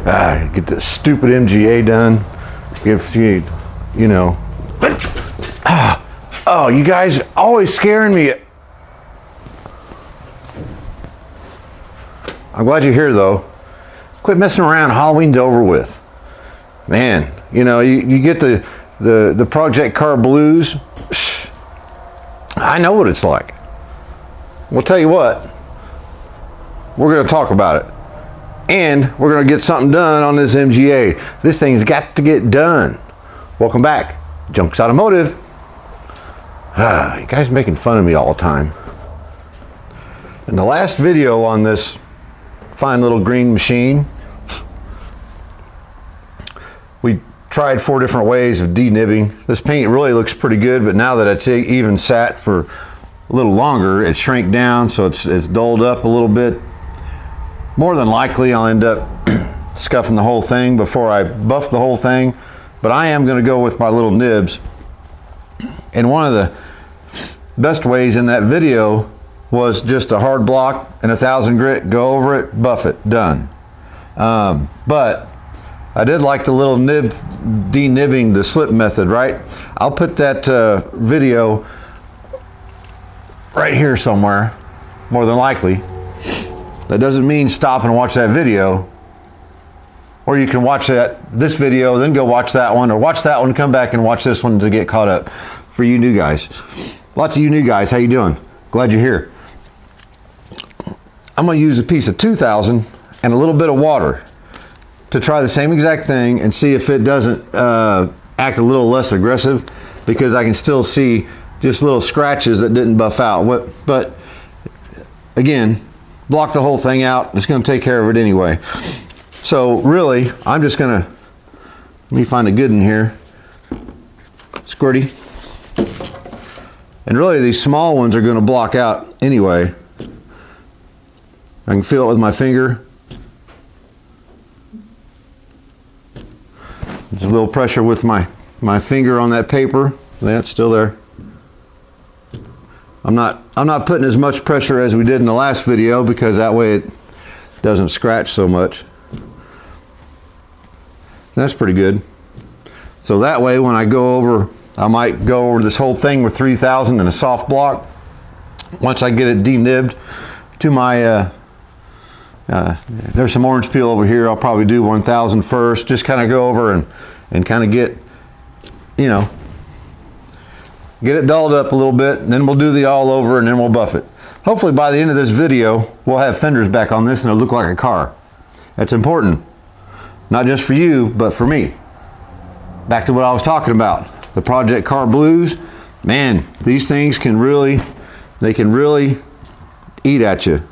Get this stupid MGA done. If you know. Oh, you guys always scaring me. I'm glad you're here though. Quit messing around. Halloween's over with. Man, you know, you get the project car blues. I know what it's like. We'll tell you what. We're going to talk about it. And we're going to get something done on this MGA. This thing's got to get done. Welcome back. Junks Automotive. You guys are making fun of me all the time. In the last video on this fine little green machine, we tried 4 different ways of denibbing. This paint really looks pretty good, but now that it's even sat for a little longer, it shrank down, so it's dulled up a little bit. More than likely, I'll end up scuffing the whole thing before I buff the whole thing, but I am going to go with my little nibs. And one of the best ways in that video was just a hard block and 1000 grit, go over it, buff it, done. But I did like the little denibbing the slip method, right? I'll put that video right here somewhere, more than likely. That doesn't mean stop and watch that video. Or you can watch this video, then go watch that one, or watch that one, come back and watch this one to get caught up. For you new guys. Lots of you new guys, how you doing? Glad you're here. I'm gonna use a piece of 2000 and a little bit of water to try the same exact thing and see if it doesn't act a little less aggressive, because I can still see just little scratches that didn't buff out. But again, block the whole thing out. It's gonna take care of it anyway. So really, I'm just gonna, let me find a good one here. Squirty. And really these small ones are gonna block out anyway. I can feel it with my finger. Just a little pressure with my finger on that paper. Yeah, it's still there. I'm not putting as much pressure as we did in the last video, because that way it doesn't scratch so much. That's pretty good. So that way when I go over, I might go over this whole thing with 3000 and a soft block. Once I get it denibbed to my, there's some orange peel over here. I'll probably do 1000 first. Just kind of go over and kind of get, you know, get it dulled up a little bit, and then we'll do the all over, and then we'll buff it. Hopefully by the end of this video, we'll have fenders back on this and it'll look like a car. That's important. Not just for you, but for me. Back to what I was talking about. The project car blues. Man, these things can really, they can really eat at you.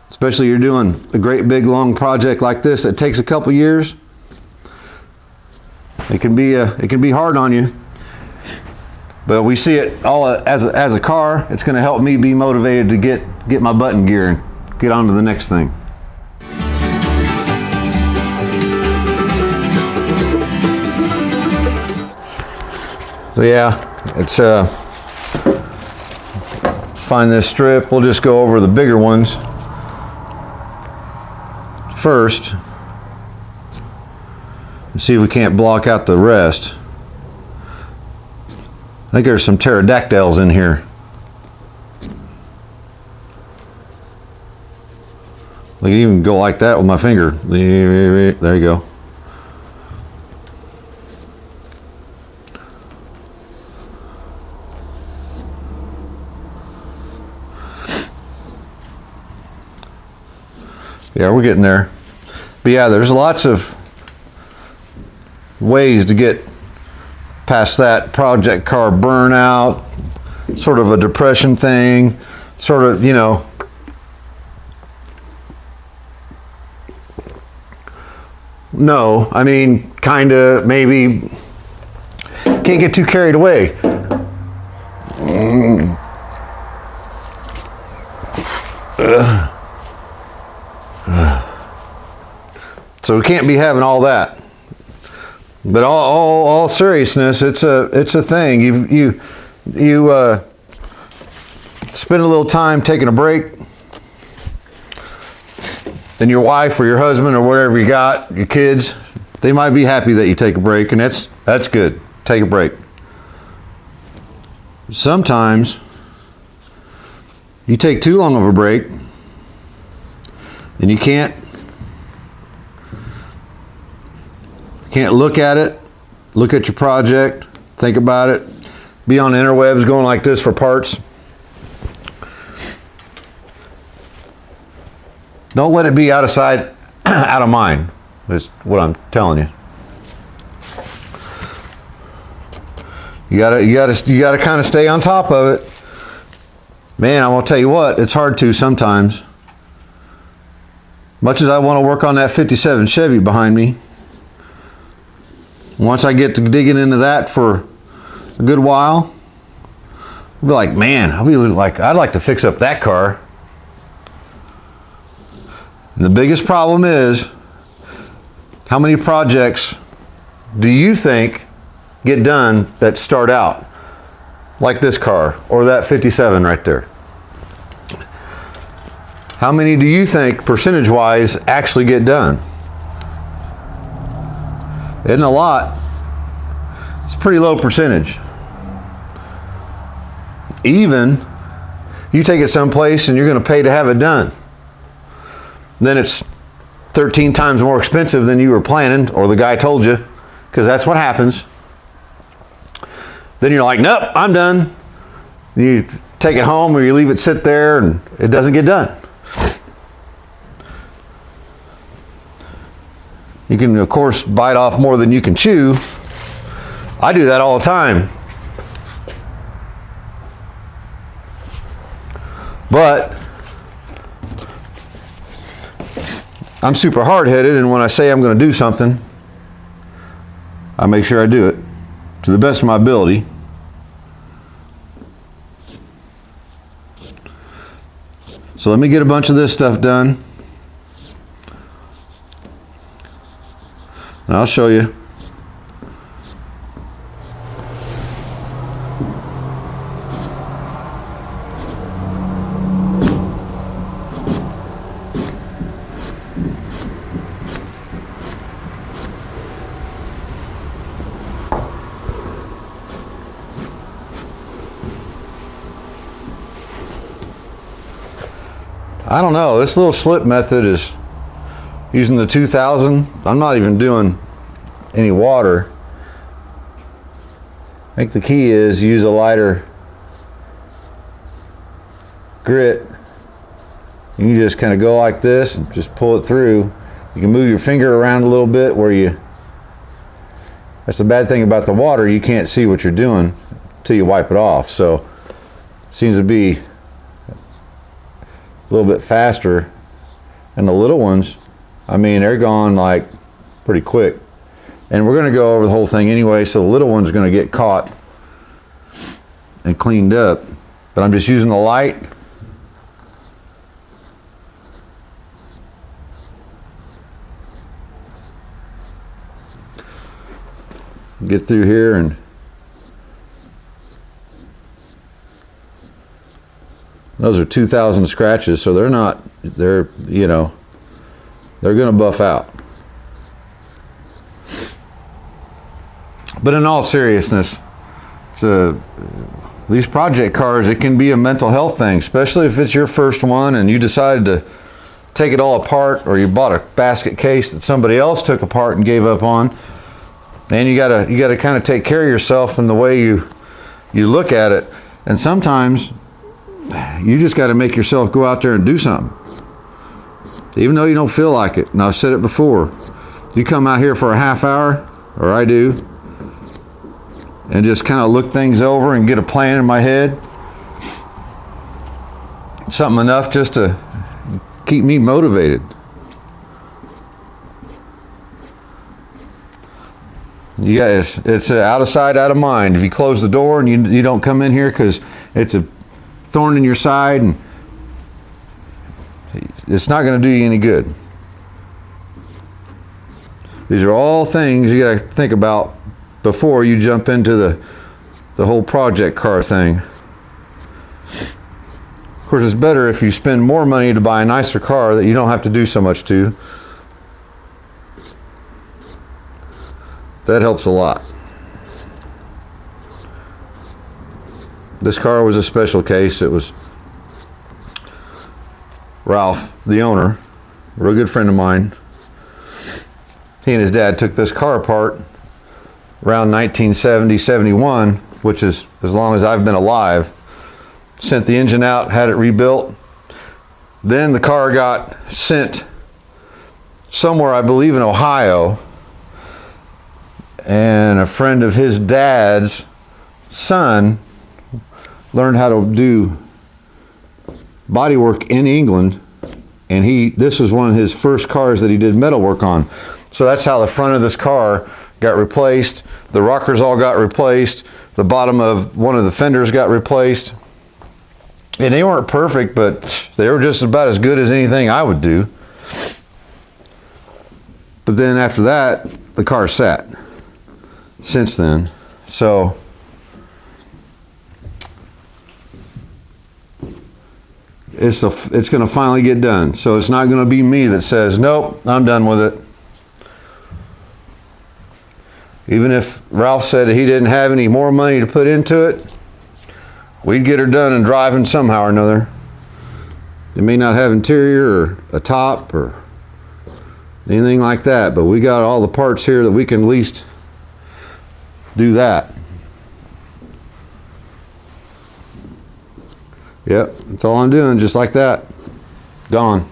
Especially you're doing a great big long project like this that takes a couple years. It can be hard on you. But we see it all as a car. It's going to help me be motivated to get my button gear and get on to the next thing. So yeah, it's find this strip. We'll just go over the bigger ones first and see if we can't block out the rest. I think there's some pterodactyls in here. I can even go like that with my finger. There you go. Yeah, we're getting there. But yeah, there's lots of ways to get past that project car burnout, sort of a depression thing, sort of, you know. No, I mean, kind of, maybe. Can't get too carried away. So we can't be having all that. But all seriousness, it's a thing. You spend a little time taking a break, and your wife or your husband or whatever you got, your kids, they might be happy that you take a break, and that's good. Take a break. Sometimes you take too long of a break and you can't look at it, look at your project, think about it, be on the interwebs going like this for parts. Don't let it be out of sight, out of mind, is what I'm telling you. You gotta kind of stay on top of it. Man, I'm gonna tell you what, it's hard to sometimes. Much as I want to work on that 57 Chevy behind me, once I get to digging into that for a good while, I'll be like, man, I'd like to fix up that car. And the biggest problem is, how many projects do you think get done that start out like this car or that 57 right there? How many do you think percentage-wise actually get done? Isn't a lot. It's a pretty low percentage. Even you take it someplace and you're going to pay to have it done, then it's 13 times more expensive than you were planning, or the guy told you, because that's what happens. Then you're like, nope, I'm done. You take it home or you leave it sit there and it doesn't get done. You can, of course, bite off more than you can chew. I do that all the time. But I'm super hard-headed, and when I say I'm going to do something, I make sure I do it to the best of my ability. So let me get a bunch of this stuff done, and I'll show you. I don't know, this little slip method is using the 2000. I'm not even doing any water. I think the key is use a lighter grit. You just kind of go like this and just pull it through. You can move your finger around a little bit that's the bad thing about the water, you can't see what you're doing until you wipe it off. So it seems to be a little bit faster. And the little ones, I mean, they're gone like pretty quick. And we're going to go over the whole thing anyway, so the little one's going to get caught and cleaned up. But I'm just using the light. Get through here, and those are 2,000 scratches, so they're going to buff out. But in all seriousness, these project cars, it can be a mental health thing, especially if it's your first one and you decided to take it all apart, or you bought a basket case that somebody else took apart and gave up on. And you gotta kind of take care of yourself in the way you look at it. And sometimes you just got to make yourself go out there and do something, even though you don't feel like it. And I've said it before, you come out here for a half hour, or I do, and just kind of look things over and get a plan in my head, something enough just to keep me motivated. It's out of sight, out of mind. If you close the door and you don't come in here because it's a thorn in your side, and it's not going to do you any good. These are all things you got to think about before you jump into the whole project car thing. course, it's better if you spend more money to buy a nicer car that you don't have to do so much to. That helps a lot. This car was a special case. It was Ralph, the owner, a real good friend of mine. He and his dad took this car apart around 1970, 71, which is as long as I've been alive. Sent the engine out, had it rebuilt. Then the car got sent somewhere, I believe in Ohio, and a friend of his dad's son learned how to do bodywork in England, and this was one of his first cars that he did metal work on. So that's how the front of this car got replaced. The rockers all got replaced. The bottom of one of the fenders got replaced. And they weren't perfect, but they were just about as good as anything I would do. But then after that, the car sat since then. So it's going to finally get done. So it's not going to be me that says, nope, I'm done with it. Even if Ralph said he didn't have any more money to put into it, we'd get her done and driving somehow or another. It may not have interior or a top or anything like that, but we got all the parts here that we can at least do that. Yep, that's all I'm doing, just like that. Gone.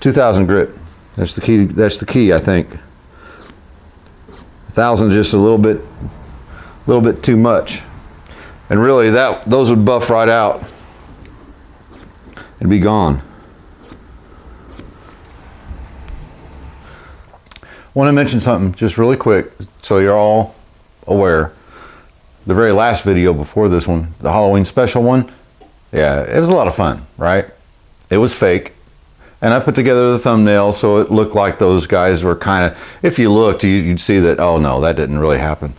2,000 grit. That's the key. That's the key, I think. 1,000 is just a little bit too much. And really, those would buff right out and be gone. Want to mention something just really quick so you're all aware. The very last video before this one, the Halloween special one, yeah, it was a lot of fun, right? It was fake. And I put together the thumbnail so it looked like those guys were kind of, if you looked, you'd see that, oh no, that didn't really happen.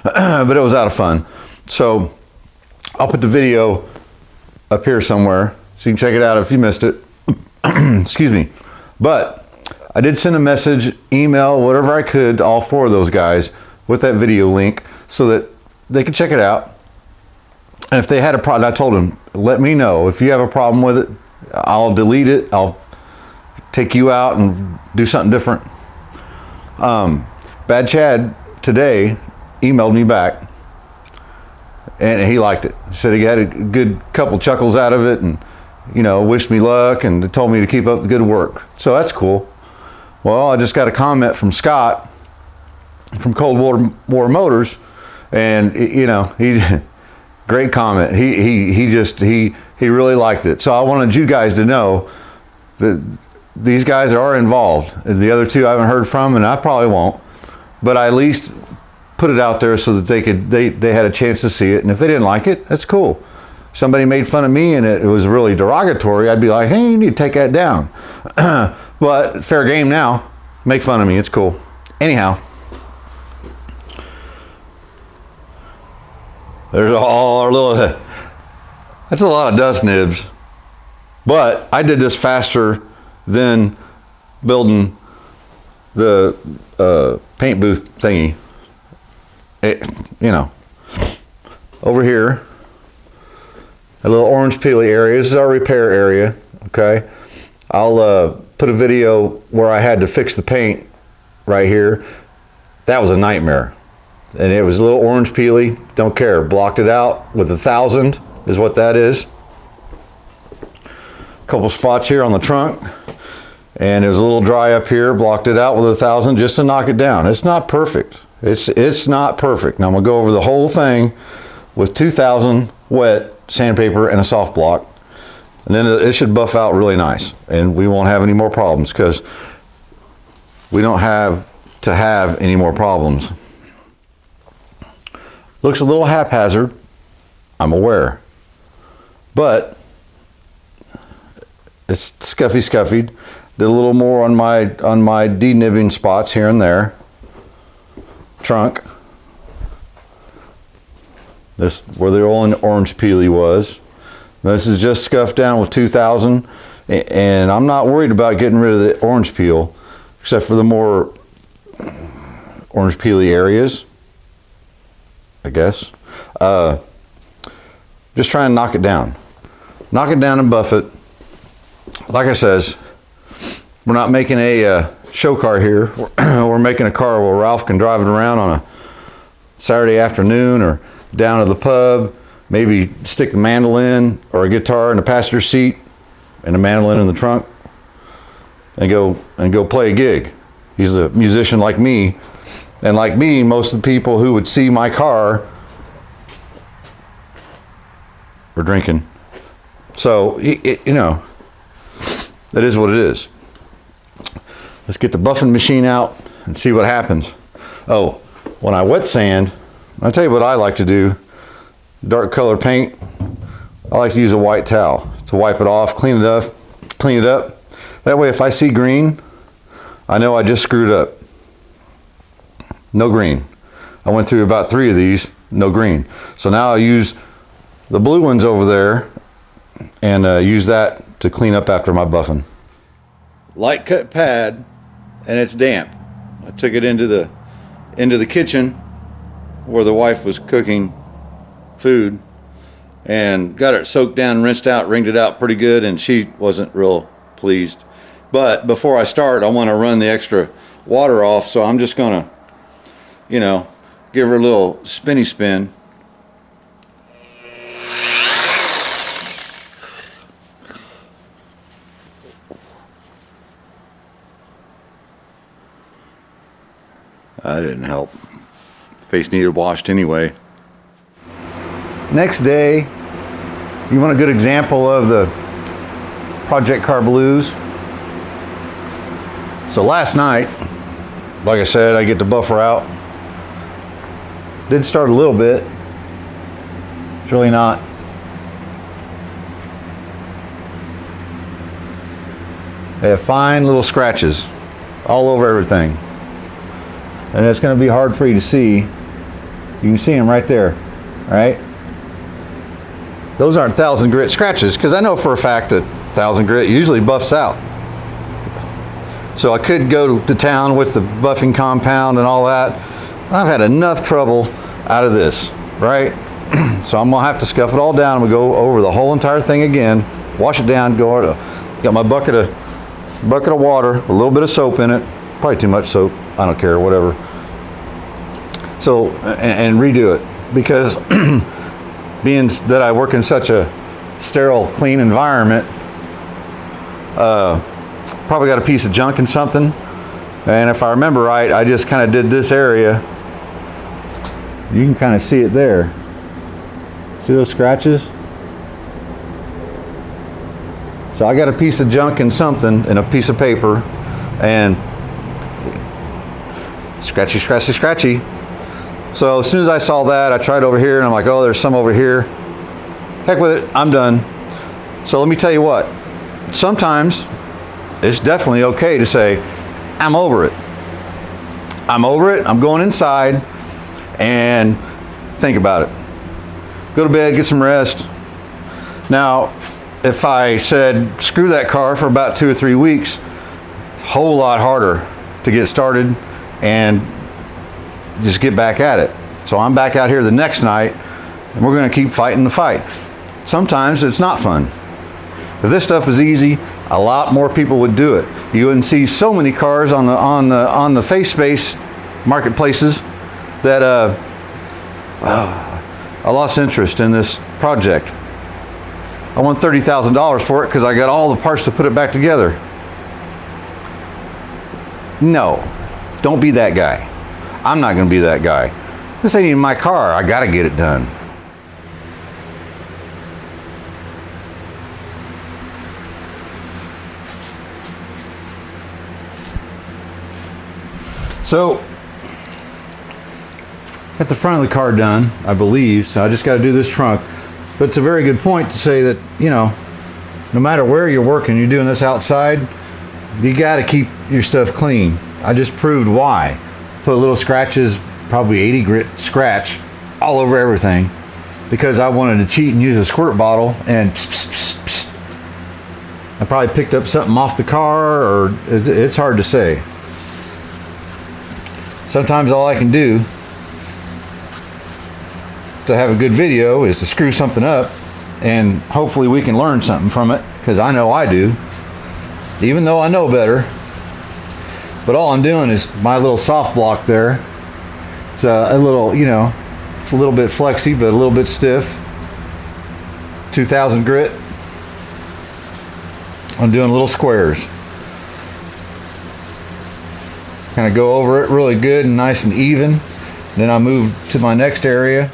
But it was out of fun. So I'll put the video up here somewhere so you can check it out if you missed it. Excuse me. But I did send a message, email, whatever I could to all four of those guys with that video link so that they could check it out. And if they had a problem, I told them, let me know. If you have a problem with it, I'll delete it. I'll take you out and do something different. Bad Chad today emailed me back and he liked it. He said he had a good couple chuckles out of it and, you know, wished me luck and told me to keep up the good work. So that's cool. Well, I just got a comment from Scott from Cold War Motors, and you know, he great comment. He really liked it. So I wanted you guys to know that these guys are involved. The other two I haven't heard from, and I probably won't, but I at least put it out there so that they had a chance to see it. And if they didn't like it, that's cool. If somebody made fun of me and it was really derogatory, I'd be like, hey, you need to take that down. But fair game now. Make fun of me. It's cool. Anyhow, there's all our little, that's a lot of dust nibs. But I did this faster than building the paint booth thingy. You know, over here, a little orange peely area. This is our repair area, okay? I'll put a video where I had to fix the paint right here. That was a nightmare. And it was a little orange peely, don't care. Blocked it out with 1,000 is what that is. A couple spots here on the trunk. And it was a little dry up here, blocked it out with 1,000 just to knock it down. It's not perfect. It's not perfect. Now I'm gonna go over the whole thing with 2,000 wet sandpaper and a soft block. And then it should buff out really nice. And we won't have any more problems because we don't have to have any more problems. Looks a little haphazard, I'm aware. But it's scuffy. Did a little more on my denibbing spots here and there. Trunk. This where the orange peely was. This is just scuffed down with 2000, and I'm not worried about getting rid of the orange peel, except for the more orange peely areas, I guess. Just try and knock it down. Knock it down and buff it. Like I says, we're not making a show car here. We're making a car where Ralph can drive it around on a Saturday afternoon or down to the pub, maybe stick a mandolin or a guitar in the passenger seat and a mandolin in the trunk and go play a gig. He's a musician like me, and like me, most of the people who would see my car are drinking. So, you know, that is what it is. Let's get the buffing machine out and see what happens. Oh, when I wet sand, I'll tell you what I like to do. Dark color paint, I like to use a white towel to wipe it off, clean it up. That way if I see green, I know I just screwed up. No green. I went through about 3 of these, no green. So now I'll use the blue ones over there and use that to clean up after my buffing. Light cut pad, and it's damp. I took it into the kitchen where the wife was cooking food and got it soaked down, rinsed out, wringed it out pretty good, and she wasn't real pleased. But before I start, I want to run the extra water off, so I'm just gonna, you know, give her a little spinny spin. That didn't help. Face needed washed anyway. Next day, you want a good example of the Project Car Blues. So last night, like I said, I get the buffer out. Did start a little bit. It's really not. They have fine little scratches all over everything. And it's going to be hard for you to see. You can see them right there, right? Those aren't 1000 grit scratches, because I know for a fact that 1000 grit usually buffs out. So I could go to town with the buffing compound and all that. I've had enough trouble out of this, right? So I'm gonna have to scuff it all down. I'm gonna go over the whole entire thing again, wash it down, got my bucket of water, a little bit of soap in it, probably too much soap, I don't care, whatever. So, and redo it, because being that I work in such a sterile, clean environment, probably got a piece of junk in something. And if I remember right, I just kind of did this area. You can kind of see it there. See those scratches? So I got a piece of junk in something, in a piece of paper, and scratchy, scratchy, scratchy. So as soon as I saw that, I tried over here, and I'm like, oh, there's some over here. Heck with it, I'm done. So let me tell you what, sometimes it's definitely okay to say, I'm over it. I'm over it, I'm going inside, and think about it. Go to bed, get some rest. Now, if I said, screw that car for about 2 or 3 weeks, it's a whole lot harder to get started and just get back at it. So I'm back out here the next night, and we're gonna keep fighting the fight. Sometimes it's not fun. If this stuff was easy, a lot more people would do it. You wouldn't see so many cars on the face space marketplaces that I lost interest in this project. I want $30,000 for it because I got all the parts to put it back together. No, don't be that guy. I'm not going to be that guy. This ain't even my car. I got to get it done. So, got the front of the car done, I believe, so I just got to do this trunk. But it's a very good point to say that, you know, no matter where you're working, you're doing this outside, you got to keep your stuff clean. I just proved why. Put little scratches, probably 80 grit scratch all over everything. because I wanted to cheat and use a squirt bottle, and I probably picked up something off the car, or it's hard to say. Sometimes all I can do to have a good video is to screw something up, and hopefully we can learn something from it, because I know I do, even though I know better. But all I'm doing is my little soft block there. It's a little, you know, it's a little bit flexy, but a little bit stiff. 2000 grit. I'm doing little squares. Kind of go over it really good and nice and even. Then I move to my next area.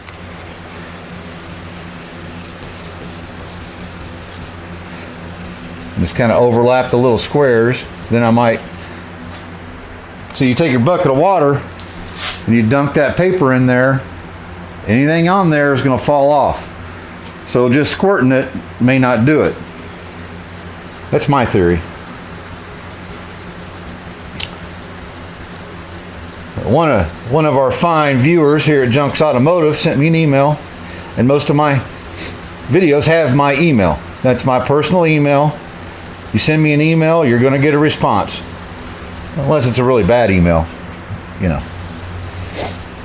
Just kind of overlap the little squares. Then I might, so you take your bucket of water and you dunk that paper in there. Anything on there is going to fall off. So just squirting it may not do it. That's my theory. One of our fine viewers here at Junks Automotive sent me an email, and most of my videos have my email. That's my personal email. You send me an email, you're going to get a response. Unless it's a really bad email, you know.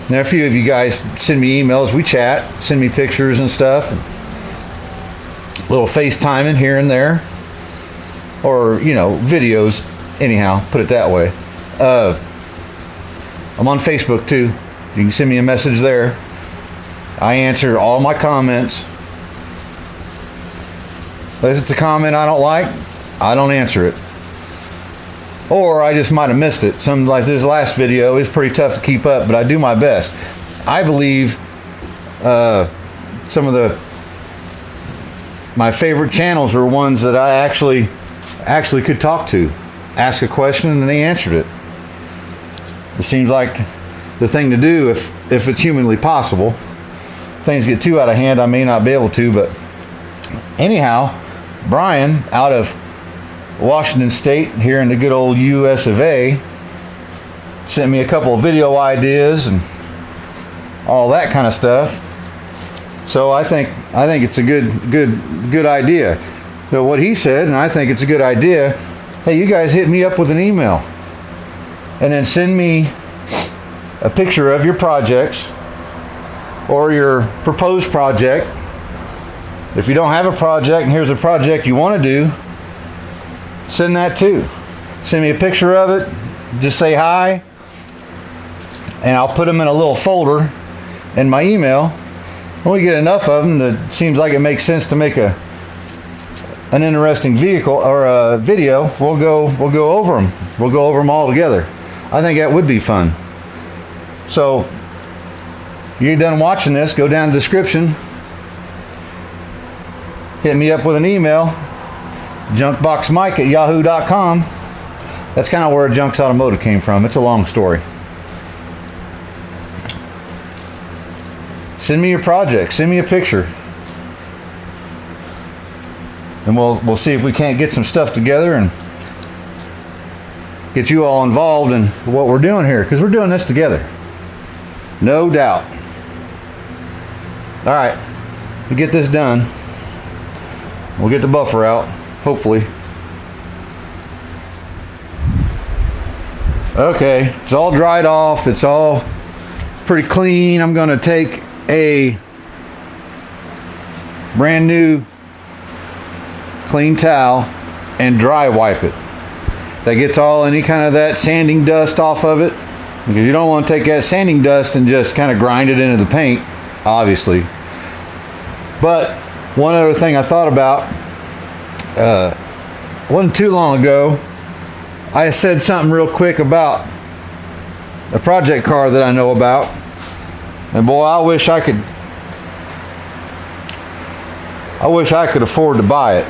Now, a few of you guys send me emails, we chat, send me pictures and stuff. A little FaceTiming here and there. Or, you know, videos, anyhow, put it that way. I'm on Facebook too. You can send me a message there. I answer all my comments. Unless it's a comment I don't like, I don't answer it. Or I just might have missed it. Something like this last video is pretty tough to keep up, but I do my best. I believe some of my favorite channels are ones that I actually could talk to. Ask a question and they answered it. It seems like the thing to do if it's humanly possible. Things get too out of hand, I may not be able to, but anyhow, Brian out of Washington State here in the good old US of A sent me a couple of video ideas and all that kind of stuff. So I think it's a good idea. But what he said, and I think it's a good idea, hey, you guys hit me up with an email and then send me a picture of your projects or your proposed project. If you don't have a project and here's a project you want to do, send that too. Send me a picture of it, just say hi, and I'll put them in a little folder in my email. When we get enough of them that it seems like it makes sense to make an interesting vehicle or a video, we'll go over them. We'll go over them all together. I think that would be fun. So, you're done watching this, go down the description, hit me up with an email, junkboxmike@yahoo.com. That's kind of where Junks Automotive came from. It's a long story. Send me your project, send me a picture, and we'll see if we can't get some stuff together and get you all involved in what we're doing here, because we're doing this together, no doubt. All right, we get this done. We'll get the buffer out, hopefully. Okay, it's all dried off. It's all pretty clean. I'm going to take a brand new clean towel and dry wipe it. That gets all any kind of that sanding dust off of it, because you don't want to take that sanding dust and just kind of grind it into the paint, obviously. But one other thing I thought about, wasn't too long ago, I said something real quick about a project car that I know about, and boy, I wish I could afford to buy it.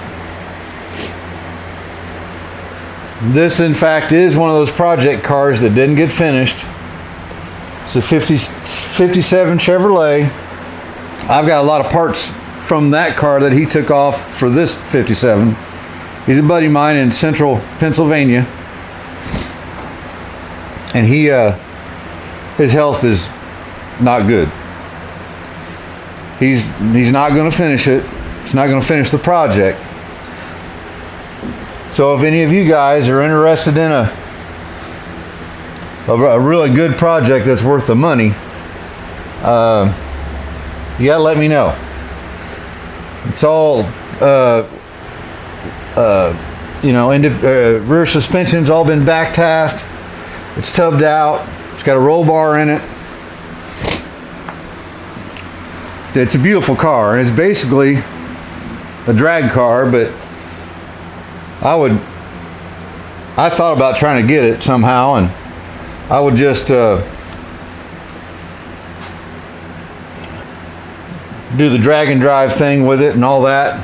This, in fact, is one of those project cars that didn't get finished. It's a 57 Chevrolet. I've got a lot of parts from that car that he took off for this 57. He's a buddy of mine in central Pennsylvania. And his health is not good. he's not going to finish it. He's not going to finish the project. So if any of you guys are interested in a really good project that's worth the money, you gotta let me know. It's all rear suspension's all been back taffed. It's tubbed out. It's got a roll bar in it. It's a beautiful car, and it's basically a drag car, but I thought about trying to get it somehow, and I would just do the drag and drive thing with it and all that.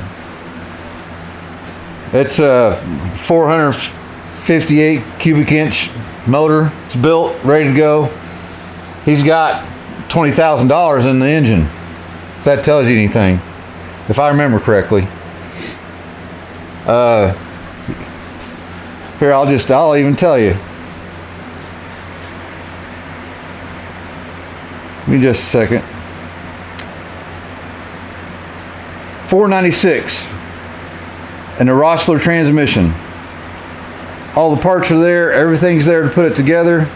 It's a 458 cubic inch motor. It's built, ready to go. He's got $20,000 in the engine, if that tells you anything, if I remember correctly. Here, I'll even tell you. Give me just a second. 496 and a Rossler transmission. All the parts are there, everything's there to put it together.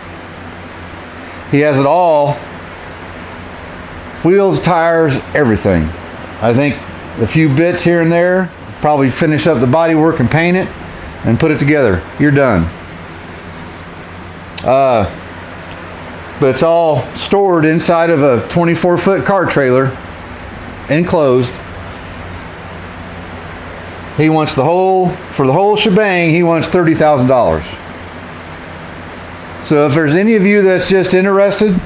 He has it all. Wheels, tires, everything. I think a few bits here and there, probably finish up the body work and paint it and put it together. You're done. But it's all stored inside of a 24-foot car trailer, enclosed. He wants for the whole shebang, he wants $30,000. So if there's any of you that's just interested,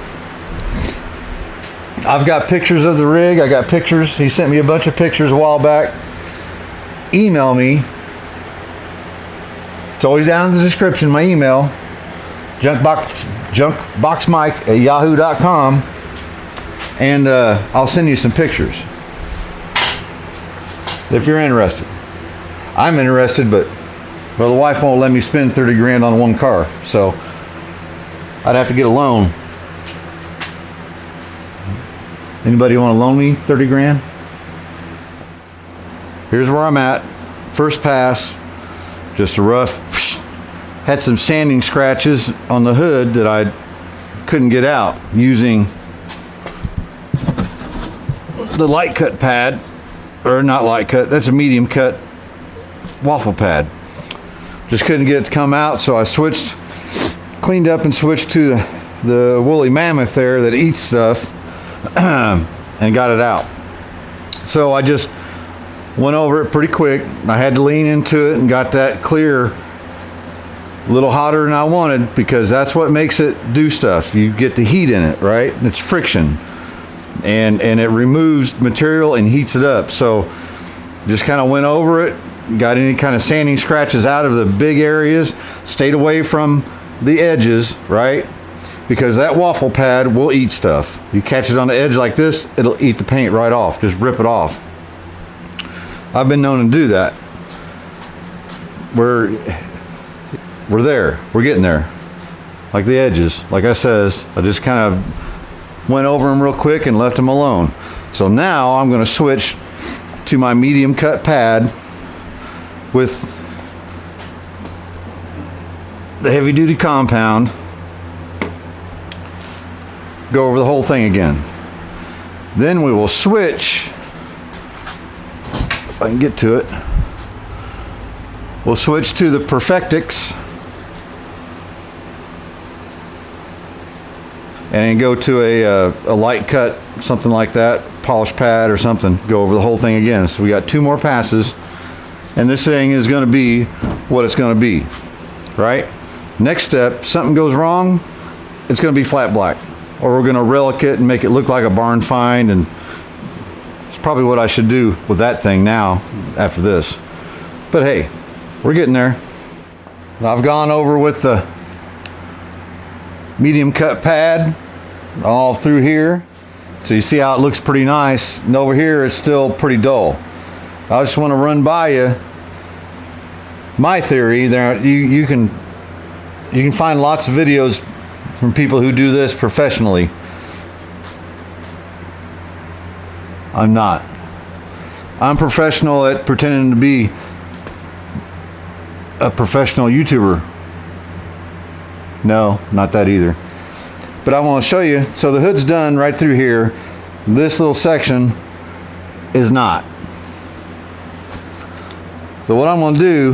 I've got pictures of the rig. I got pictures. He sent me a bunch of pictures a while back. Email me. It's always down in the description, my email, junkboxmike@yahoo.com, and I'll send you some pictures if you're interested. I'm interested, but the wife won't let me spend 30 grand on one car, so I'd have to get a loan. Anybody want to loan me 30 grand? Here's where I'm at. First pass, just a rough, had some sanding scratches on the hood that I couldn't get out using the light cut pad, or not light cut, that's a medium cut waffle pad. Just couldn't get it to come out, so I cleaned up and switched to the woolly mammoth there that eats stuff and got it out. So I just went over it pretty quick. I had to lean into it and got that clear a little hotter than I wanted, because that's what makes it do stuff. You get the heat in it, right? It's friction, and it removes material and heats it up. So just kind of went over it, got any kind of sanding scratches out of the big areas, stayed away from the edges, right? Because that waffle pad will eat stuff. You catch it on the edge like this, it'll eat the paint right off. Just rip it off. I've been known to do that. We're there. We're getting there. Like the edges, like I says, I just kind of went over them real quick and left them alone. So now I'm going to switch to my medium cut pad with the heavy duty compound. Go over the whole thing again. Then we will switch, if I can get to it, we'll switch to the Perfectix and go to a light cut, something like that, polish pad or something, go over the whole thing again. So we got 2 more passes, and this thing is going to be what it's going to be, right? Next step, something goes wrong, it's going to be flat black, or we're going to relic it and make it look like a barn find, and it's probably what I should do with that thing now after this. But hey, we're getting there. I've gone over with the medium cut pad all through here, so you see how it looks pretty nice, and over here it's still pretty dull. I just want to run by you my theory. There, you can find lots of videos from people who do this professionally. I'm not. I'm professional at pretending to be a professional YouTuber. No, not that either. But I want to show you. So the hood's done right through here. This little section is not. So what I'm going to do,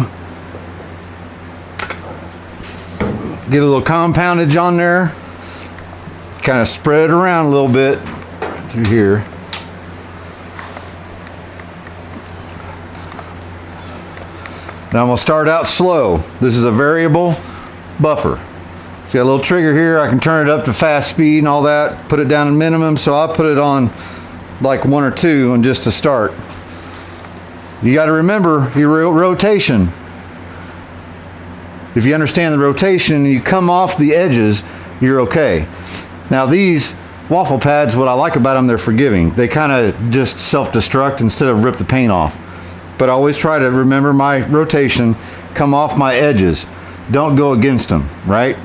get a little compoundage on there, kind of spread it around a little bit through here. Now I'm going to start out slow. This is a variable buffer. It's got a little trigger here. I can turn it up to fast speed and all that, put it down to minimum. So I'll put it on like 1 or 2 and just to start. You got to remember your rotation. If you understand the rotation and you come off the edges, you're okay. Now these waffle pads, what I like about them, they're forgiving. They kind of just self-destruct instead of rip the paint off. But I always try to remember my rotation, come off my edges. Don't go against them, right?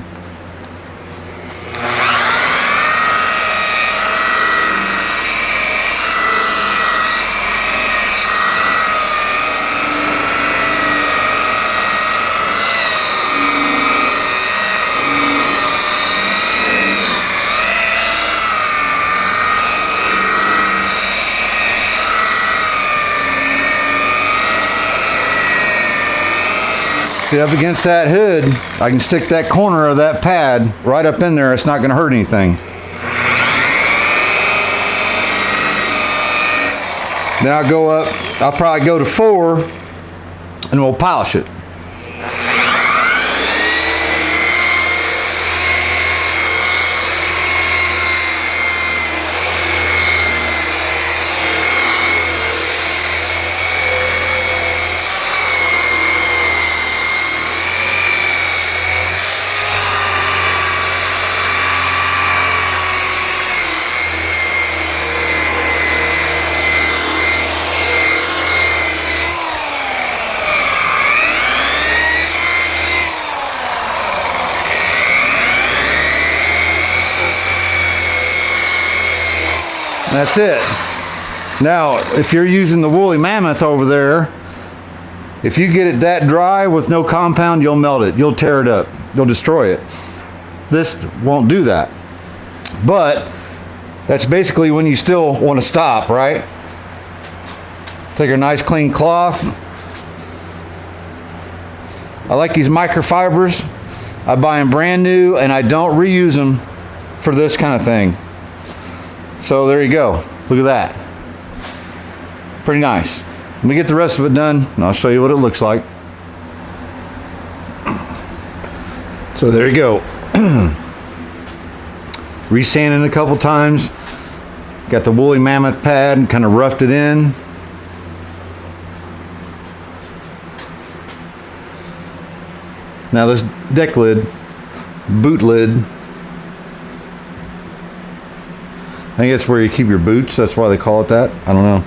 See, up against that hood, I can stick that corner of that pad right up in there. It's not going to hurt anything. Then I'll go up, I'll probably go to 4 and we'll polish it. That's it. Now, if you're using the woolly mammoth over there, if you get it that dry with no compound, you'll melt it. You'll tear it up. You'll destroy it. This won't do that. But that's basically when you still want to stop, right? Take a nice clean cloth. I like these microfibers. I buy them brand new and I don't reuse them for this kind of thing. So there you go. Look at that. Pretty nice. Let me get the rest of it done and I'll show you what it looks like. So there you go. Resanding a couple times. Got the woolly mammoth pad and kind of roughed it in. Now this deck lid, boot lid, I think it's where you keep your boots. That's why they call it that. I don't know.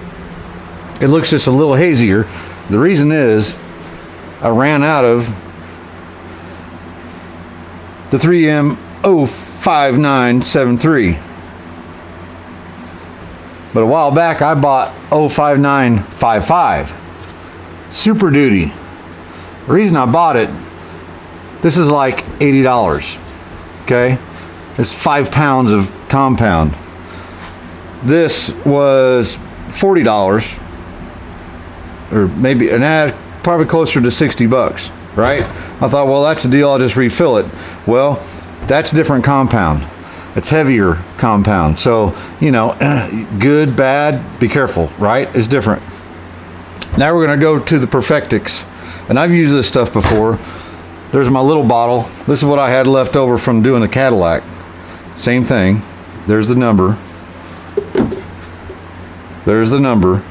It looks just a little hazier. The reason is I ran out of the 3M 05973. But a while back I bought 05955. Super Duty. The reason I bought it, this is like $80. Okay? It's 5 pounds of compound. This was $40, or maybe, probably closer to 60 bucks, right? I thought, well, that's the deal, I'll just refill it. Well, that's different compound. It's heavier compound. So, you know, good, bad, be careful, right? It's different. Now we're gonna go to the Perfectix, and I've used this stuff before. There's my little bottle. This is what I had left over from doing the Cadillac. Same thing. There's the number. There's the number.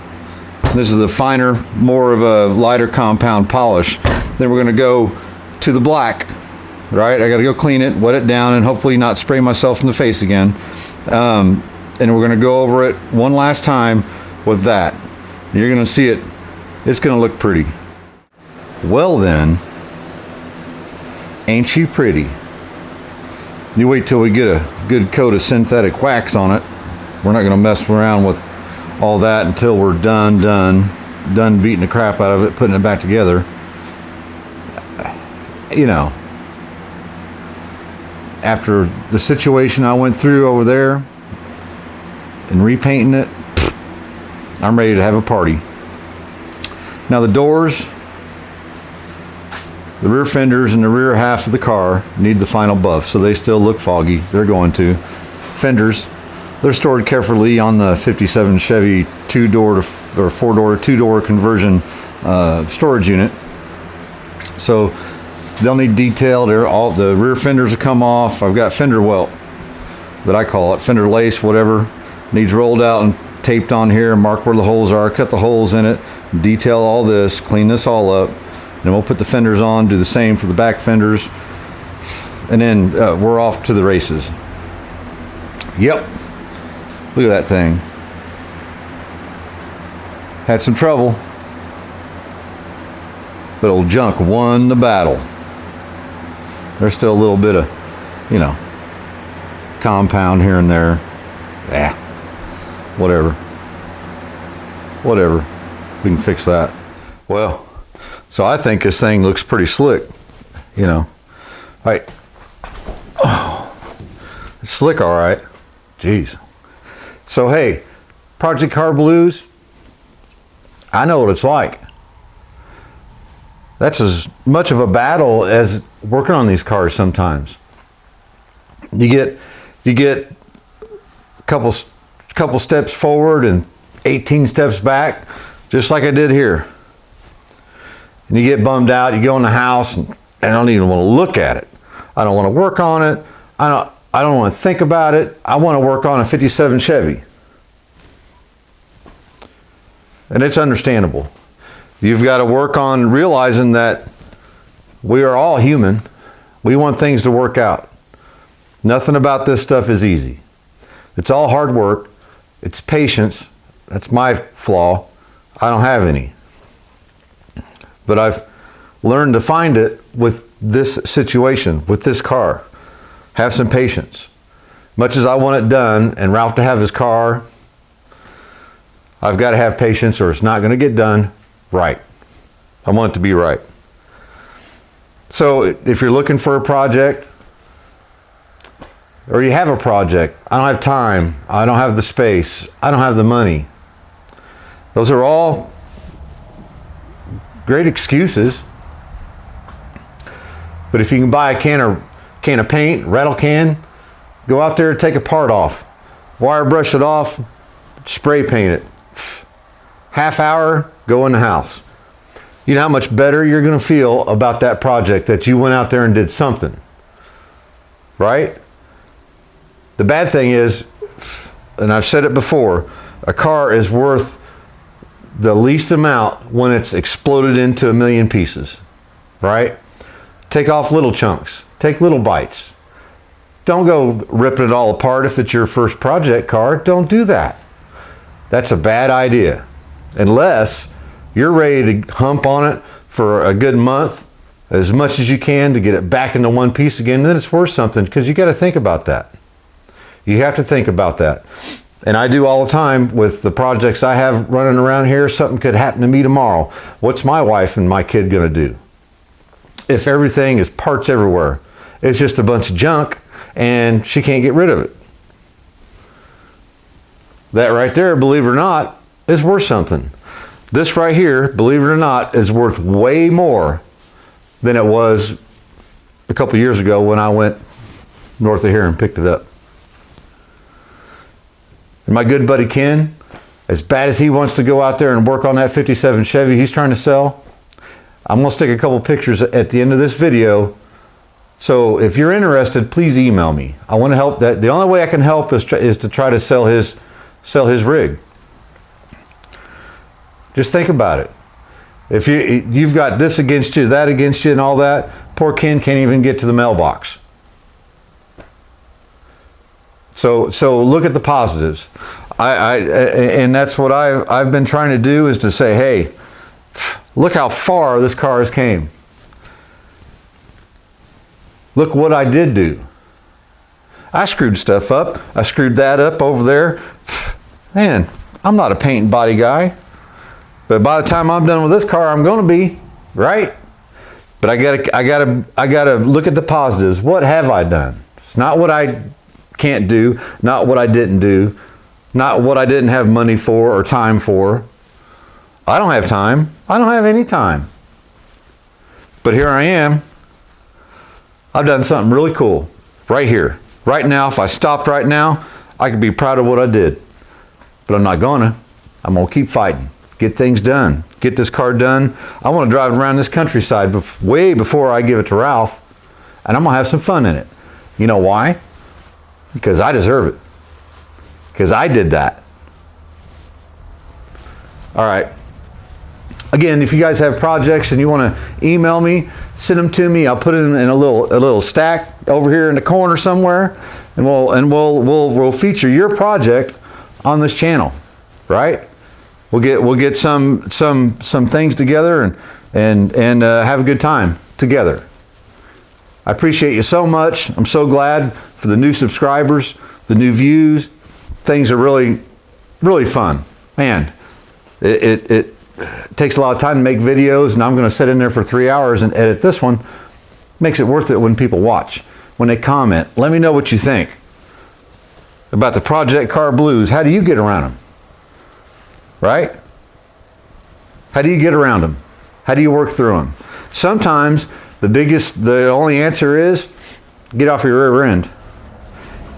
This is a finer, more of a lighter compound polish. Then we're gonna go to the black, right? I gotta go clean it, wet it down, and hopefully not spray myself in the face again. And we're gonna go over it one last time with that. You're gonna see it. It's gonna look pretty. Well then, ain't she pretty? You wait till we get a good coat of synthetic wax on it. We're not gonna mess around with all that until we're done beating the crap out of it, putting it back together. You know, after the situation I went through over there and repainting it, I'm ready to have a party. Now the doors, the rear fenders and the rear half of the car need the final buff, so they still look foggy. They're going to. Fenders, they're stored carefully on the 57 Chevy 2-door or 4-door, 2-door conversion storage unit. So they'll need detailed. All the rear fenders will come off. I've got fender welt, that I call it, fender lace, whatever, needs rolled out and taped on here, mark where the holes are, cut the holes in it, detail all this, clean this all up. Then we'll put the fenders on, do the same for the back fenders, and then we're off to the races. Yep, look at that thing. Had some trouble, but old junk won the battle. There's still a little bit of, you know, compound here and there. Yeah, whatever. We can fix that. Well, so I think this thing looks pretty slick, you know. Right. Oh, it's slick, all right. Jeez. So hey, Project Car Blues, I know what it's like. That's as much of a battle as working on these cars sometimes. You get a couple steps forward and 18 steps back, just like I did here. And you get bummed out, you go in the house and I don't even want to look at it. I don't want to work on it. I don't want to think about it. I want to work on a 57 Chevy. And it's understandable. You've got to work on realizing that we are all human. We want things to work out. Nothing about this stuff is easy. It's all hard work. It's patience. That's my flaw. I don't have any. But I've learned to find it with this situation, with this car. Have some patience. Much as I want it done and Ralph to have his car, I've got to have patience or it's not going to get done right. I want it to be right. So if you're looking for a project or you have a project, I don't have time, I don't have the space, I don't have the money. Those are all great excuses. But if you can buy a can of paint, rattle can, go out there and take a part off, wire brush it off, spray paint it. Half hour, go in the house. You know how much better you're going to feel about that project that you went out there and did something, right? The bad thing is, and I've said it before, a car is worth the least amount when it's exploded into a million pieces, right? Take off little chunks, take little bites. Don't go ripping it all apart if it's your first project car. Don't do that. That's a bad idea. Unless you're ready to hump on it for a good month, as much as you can to get it back into one piece again, then it's worth something, because you got to think about that. You have to think about that. And I do all the time with the projects I have running around here. Something could happen to me tomorrow. What's my wife and my kid going to do? If everything is parts everywhere, it's just a bunch of junk and she can't get rid of it. That right there, believe it or not, is worth something. This right here, believe it or not, is worth way more than it was a couple years ago when I went north of here and picked it up. And my good buddy Ken, as bad as he wants to go out there and work on that 57 Chevy he's trying to sell, I'm going to stick a couple pictures at the end of this video. So if you're interested, please email me. I want to help. That the only way I can help is to try to sell his rig. Just think about it. If you've got this against you, that against you, and all that, poor Ken can't even get to the mailbox. So look at the positives. And that's what I've been trying to do, is to say, hey, look how far this car has came. Look what I did do. I screwed stuff up. I screwed that up over there. Man, I'm not a paint and body guy. But by the time I'm done with this car, I'm going to be, right? But I gotta look at the positives. What have I done? It's not what I can't do, not what I didn't do, not what I didn't have money for or time for. I don't have time. I don't have any time. But here I am. I've done something really cool right here. Right now, if I stopped right now, I could be proud of what I did. But I'm not gonna. I'm gonna keep fighting. Get things done. Get this car done. I want to drive around this countryside way before I give it to Ralph. And I'm gonna have some fun in it. You know why? Because I deserve it. Because I did that. All right. Again, if you guys have projects and you want to email me, send them to me. I'll put it in a little stack over here in the corner somewhere, and we'll feature your project on this channel, right? We'll get some things together and have a good time together. I appreciate you so much. I'm so glad for the new subscribers, the new views. Things are really fun, man. It takes a lot of time to make videos, and I'm going to sit in there for 3 hours and edit this one. Makes it worth it when people watch, when they comment. Let me know what you think about the Project Car Blues. How do you get around them? Right? How do you get around them? How do you work through them? Sometimes the only answer is get off your rear end.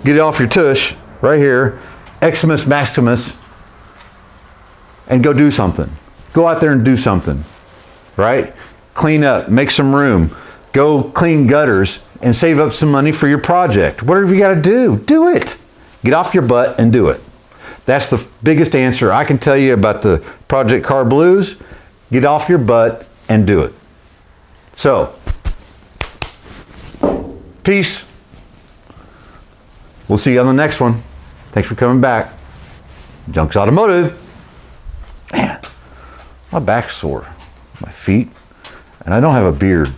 Get off your tush right here, Eximus Maximus, and go do something. Go out there and do something, right? Clean up, make some room, go clean gutters and save up some money for your project. Whatever you got to do it. Get off your butt and do it. That's the biggest answer I can tell you about the Project Car Blues. Get off your butt and do it. So, peace. We'll see you on the next one. Thanks for coming back. Junks Automotive. Man, my back's sore, my feet, and I don't have a beard.